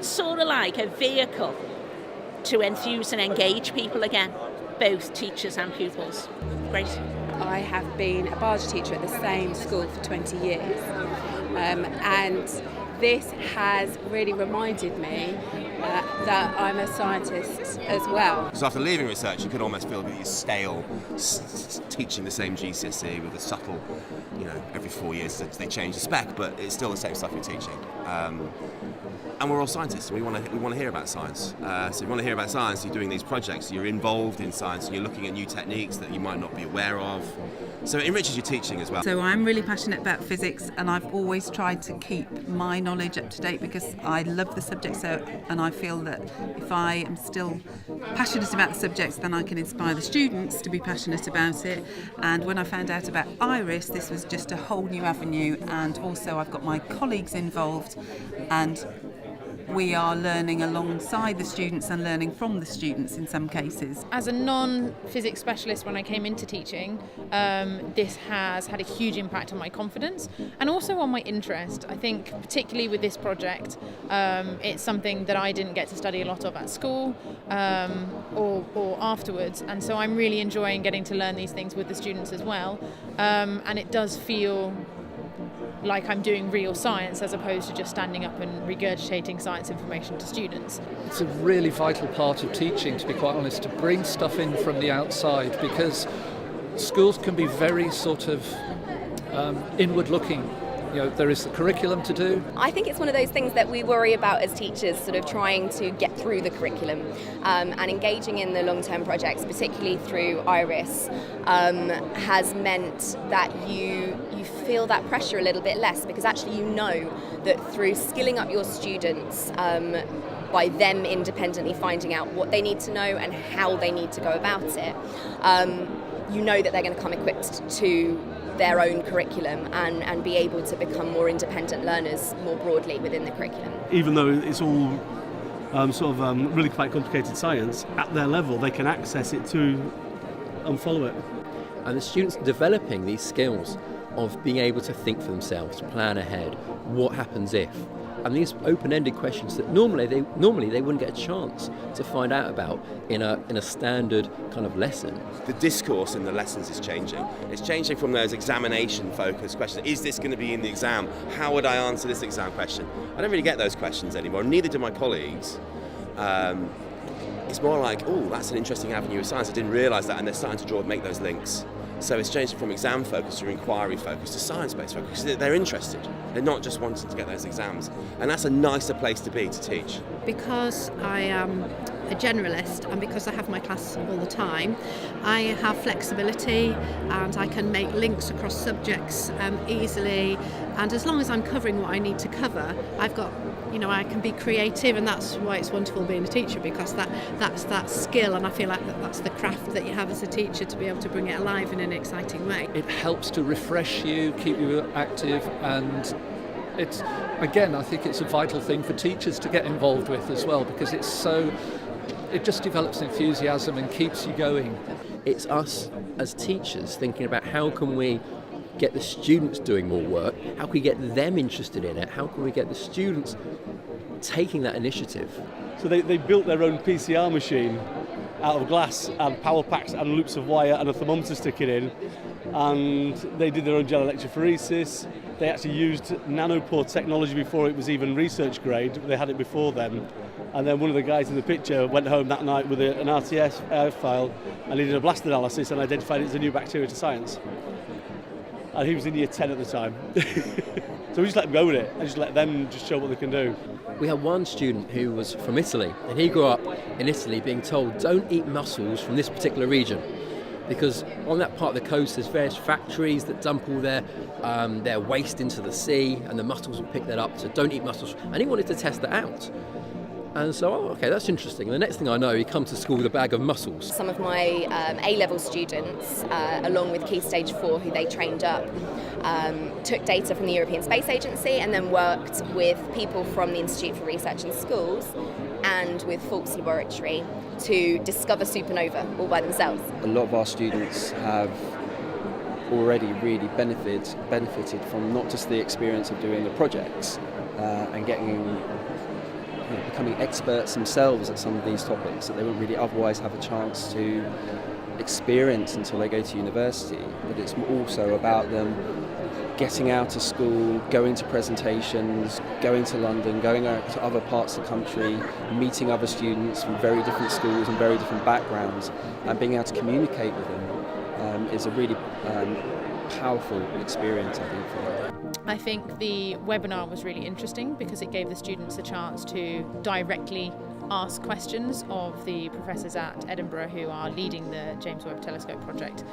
it's sort of like a vehicle to enthuse and engage people again, both teachers and pupils. Great. I have been a biology teacher at the same school for 20 years, and this has really reminded me that I'm a scientist as well. Because after leaving research, you could almost feel that you're stale, teaching the same GCSE with a subtle, every 4 years they change the spec, but it's still the same stuff you're teaching. And we're all scientists. We want to hear about science. So if you want to hear about science, you're doing these projects. You're involved in science. And you're looking at new techniques that you might not be aware of. So it enriches your teaching as well. So I'm really passionate about physics, and I've always tried to keep my knowledge up to date because I love the subject, and I feel that if I am still passionate about the subjects, then I can inspire the students to be passionate about it. And when I found out about IRIS, this was just a whole new avenue, and also I've got my colleagues involved, and we are learning alongside the students and learning from the students in some cases. As a non-physics specialist, when I came into teaching, this has had a huge impact on my confidence and also on my interest. I think particularly with this project, it's something that I didn't get to study a lot of at school or afterwards, and so I'm really enjoying getting to learn these things with the students as well, and it does feel like I'm doing real science as opposed to just standing up and regurgitating science information to students. It's a really vital part of teaching, to be quite honest, to bring stuff in from the outside, because schools can be very sort of inward-looking. There is the curriculum to do. I think it's one of those things that we worry about as teachers, sort of trying to get through the curriculum and engaging in the long-term projects, particularly through IRIS, has meant that you feel that pressure a little bit less, because actually you know that through skilling up your students, by them independently finding out what they need to know and how they need to go about it, you know that they're going to come equipped to their own curriculum and be able to become more independent learners more broadly within the curriculum. Even though it's all really quite complicated science, at their level they can access it too and follow it. And the students are developing these skills of being able to think for themselves, to plan ahead, what happens if. And these open-ended questions that normally they wouldn't get a chance to find out about in a standard kind of lesson. The discourse in the lessons is changing. It's changing from those examination-focused questions. Is this going to be in the exam? How would I answer this exam question? I don't really get those questions anymore, neither do my colleagues. It's more like, oh, that's an interesting avenue of science. I didn't realise that, and they're starting to make those links. So it's changing from exam focus to inquiry focus to science-based focus, because they're interested. They're not just wanting to get those exams. And that's a nicer place to be to teach. Because I am a generalist and because I have my class all the time, I have flexibility and I can make links across subjects easily. And as long as I'm covering what I need to cover, I've got, I can be creative, and that's why it's wonderful being a teacher, because that's that skill, and I feel like that's the craft that you have as a teacher, to be able to bring it alive in an exciting way. It helps to refresh you, keep you active, and it's, again, I think it's a vital thing for teachers to get involved with as well, because it just develops enthusiasm and keeps you going. It's us as teachers thinking about how can we get the students doing more work, how can we get them interested in it, how can we get the students taking that initiative. So they built their own PCR machine out of glass and power packs and loops of wire and a thermometer sticking in, and they did their own gel electrophoresis. They actually used nanopore technology before it was even research grade. They had it before then. And then one of the guys in the picture went home that night with an RTS file, and he did a blast analysis and identified it as a new bacteria to science. And he was in year 10 at the time. So we just let them go with it and just let them just show what they can do. We had one student who was from Italy, and he grew up in Italy being told, don't eat mussels from this particular region, because on that part of the coast there's various factories that dump all their waste into the sea, and the mussels will pick that up, so don't eat mussels. And he wanted to test that out. And so, okay, that's interesting. And the next thing I know, he comes to school with a bag of mussels. Some of my A-level students, along with Key Stage 4, who they trained up, took data from the European Space Agency and then worked with people from the Institute for Research in Schools and with Falk's laboratory to discover supernova all by themselves. A lot of our students have already really benefited from not just the experience of doing the projects and getting becoming experts themselves at some of these topics that they wouldn't really otherwise have a chance to experience until they go to university. But it's also about them getting out of school, going to presentations, going to London, going out to other parts of the country, meeting other students from very different schools and very different backgrounds, and being able to communicate with them is a really powerful experience, I think, for them. I think the webinar was really interesting because it gave the students a chance to directly ask questions of the professors at Edinburgh who are leading the James Webb Telescope project.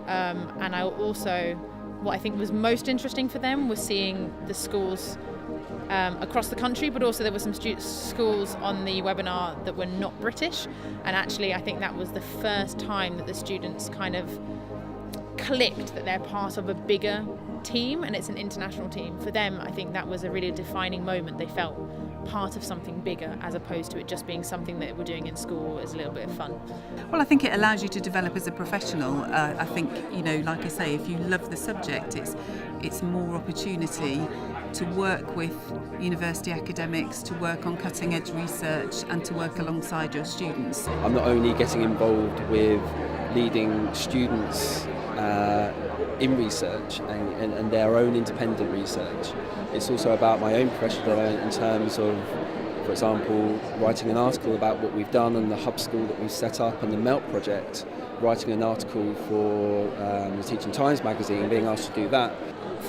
And I also, what I think was most interesting for them was seeing the schools across the country, but also there were some schools on the webinar that were not British, and actually I think that was the first time that the students kind of clicked that they're part of a bigger team and it's an international team. For them, I think that was a really defining moment. They felt part of something bigger as opposed to it just being something that we're doing in school as a little bit of fun. Well, I think it allows you to develop as a professional. I think, you know, like I say, if you love the subject, it's more opportunity to work with university academics, to work on cutting edge research and to work alongside your students. I'm not only getting involved with leading students in research and their own independent research. It's also about my own professional development in terms of, for example, writing an article about what we've done and the hub school that we've set up and the MELT project, writing an article for the Teaching Times magazine, being asked to do that.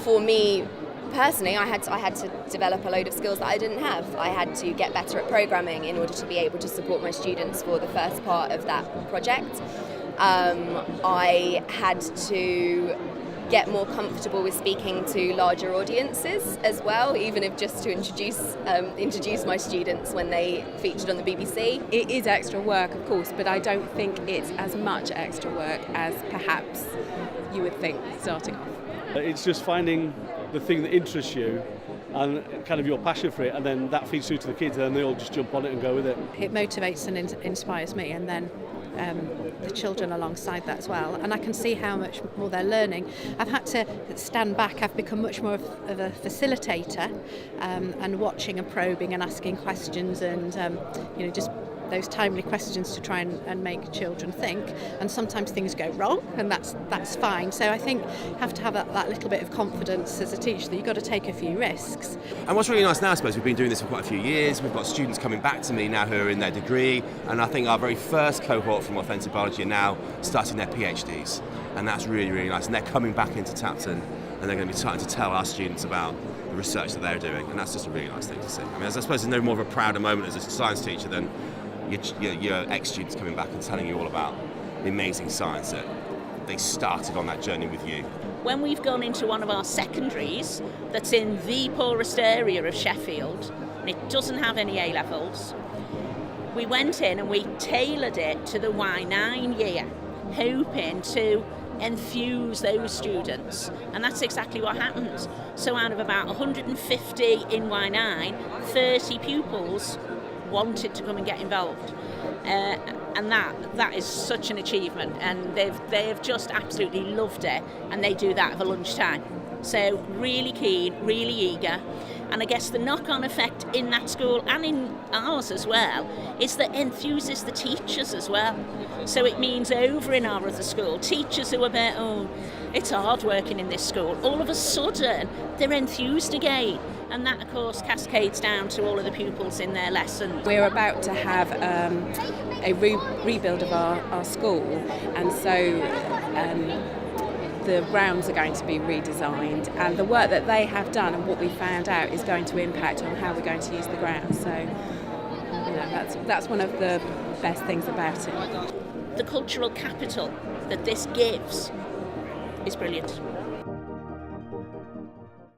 For me personally, I had to develop a load of skills that I didn't have. I had to get better at programming in order to be able to support my students for the first part of that project. I had to get more comfortable with speaking to larger audiences as well, even if just to introduce my students when they featured on the BBC. It is extra work, of course, but I don't think it's as much extra work as perhaps you would think starting off. It's just finding the thing that interests you and kind of your passion for it, and then that feeds through to the kids and then they all just jump on it and go with it. It motivates and inspires me, and then the children alongside that as well, and I can see how much more they're learning. I've had to stand back. I've become much more of a facilitator, and watching and probing and asking questions and just those timely questions to try and make children think. And sometimes things go wrong, and that's fine. So I think you have to have that little bit of confidence as a teacher that you've got to take a few risks. And what's really nice now, I suppose, we've been doing this for quite a few years. We've got students coming back to me now who are in their degree, and I think our very first cohort from Authentic Biology are now starting their PhDs, and that's really, really nice. And they're coming back into Tapton, and they're going to be starting to tell our students about the research that they're doing, and that's just a really nice thing to see. I mean, I suppose there's no more of a prouder moment as a science teacher than your ex-students coming back and telling you all about the amazing science that they started on that journey with you. When we've gone into one of our secondaries that's in the poorest area of Sheffield, and it doesn't have any A-levels, we went in and we tailored it to the Y9 year, hoping to enthuse those students, and that's exactly what happened. So out of about 150 in Y9, 30 pupils wanted to come and get involved, and that is such an achievement, and they have just absolutely loved it, and they do that over lunchtime. So really keen, really eager, and I guess the knock-on effect in that school and in ours as well is that enthuses the teachers as well. So it means over in our other school, teachers who are a bit, it's hard working in this school, all of a sudden they're enthused again. And that, of course, cascades down to all of the pupils in their lessons. We're about to have a rebuild of our school, and so the grounds are going to be redesigned, and the work that they have done and what we found out is going to impact on how we're going to use the grounds. So that's one of the best things about it. The cultural capital that this gives is brilliant.